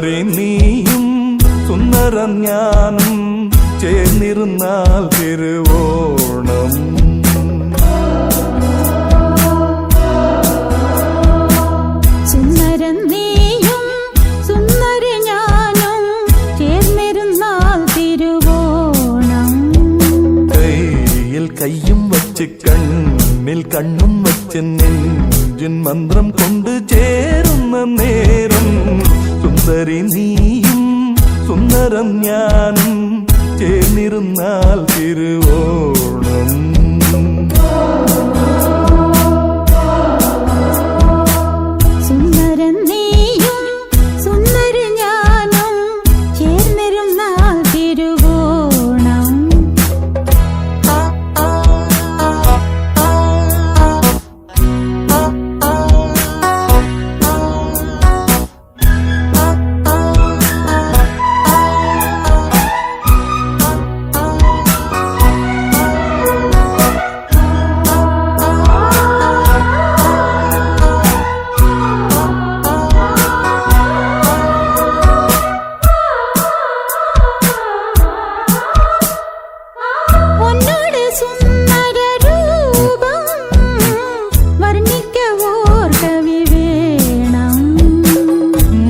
സുന്ദരി നീയും സുന്ദരം ഞാനും ചേർന്നിരുന്നാൽ തിരുവോണം. സുന്ദരൻ നീയും സുന്ദരി ഞാനും ചേർന്നിരുന്നാൽ തിരുവോണം. കയ്യിൽ കയ്യും വച്ച് കണ്ണിൽ കണ്ണും വച്ച് നെഞ്ചിൻ മന്ത്രം കൊണ്ട് ചേരുന്ന നേരം സുന്ദരി നീയും സുന്ദരം ഞാനും ചേർന്നിരുന്നാൽ തിരുവോണം. സുന്ദരൻ നീയും സുന്ദരി ഞാനും ചേർന്നിരുന്നാൽ തിരുവോണം.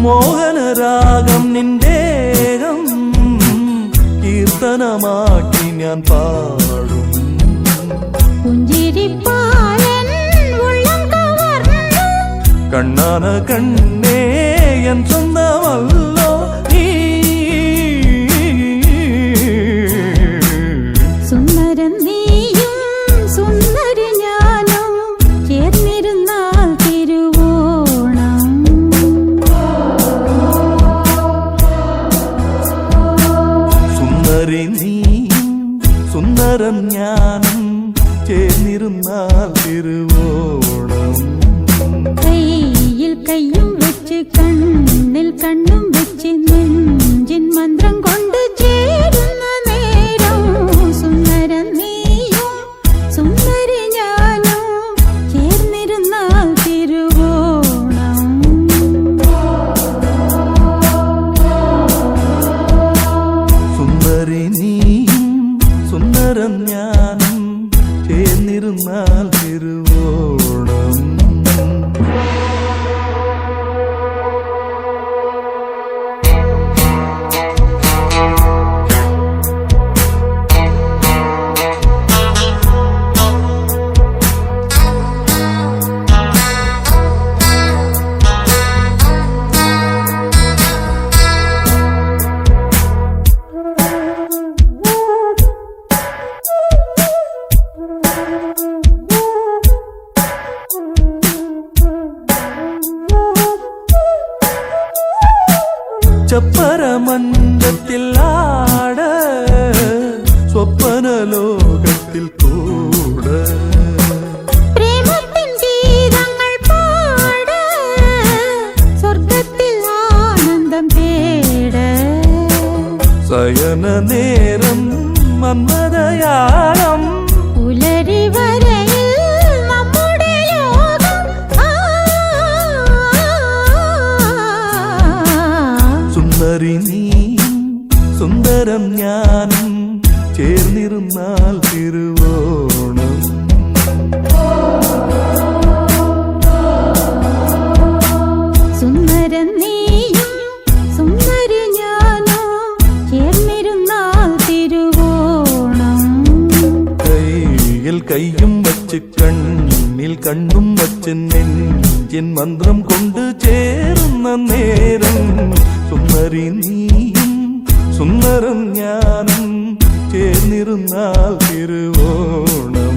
മോഹനരാഗം നിന്റേകം കീർത്തനമാക്കി ഞാൻ പാടും. പുഞ്ചിരിപ്പാലൻ ഉള്ളം കവർന്നു കണ്ണാന കണ്ണേ എൻ സ്വന്തമല്ലോ നീ. സുന്ദരൻ നീയും സുന്ദരി ഞാനും ചേർന്നിരുന്നാൽ തിരുവോണം. സുന്ദരി നീയും സുന്ദരം ഞാനും ചേർന്നിരുന്നാൽ തിരുവോണം. കയ്യിൽ കയ്യും വെച്ച് കണ്ണിൽ കണ്ണും വെച്ച് നെഞ്ചിൻ മന്ത്രം കൊണ്ട് ചേരുന്ന നേരം സുന്ദരൻ നീയും സുന്ദരി ഞാനും ചേർന്നിരുന്നാൽ തിരുവോണം. സുന്ദരി നീയും സുന്ദരം ഞാനും ചേർന്നിരുന്നാൽ തിരുവോണം. ചപ്പരമഞ്ചത്തിൽ ആട സ്വപ്ന ലോകത്തിൽ കൂട പ്രേമത്തിൻ ഗീതങ്ങൾ പാട സ്വർഗത്തിൽ ആനന്ദം തേട. ശയന നേരം മന്മദയാളം പുലരി വരയിൽ നമ്മുടെ ലോകം. സുന്ദരി നീയും സുന്ദരം ഞാനും ചേർന്നിരുന്നാൽ തിരുവോണം. സുന്ദരൻ നീയും സുന്ദരി ഞാനോ ചേർന്നിരുന്നാൽ തിരുവോണം. കയ്യിൽ കയ്യും വച്ച് കണ്ണിൽ കണ്ണും വച്ച് നെഞ്ചിൻ മന്ത്രം കൊണ്ട് ചേരുന്ന നേരം സുന്ദരി നീയും സുന്ദരം ഞാനും ചേർന്നിരുന്നാൽ തിരുവോണം.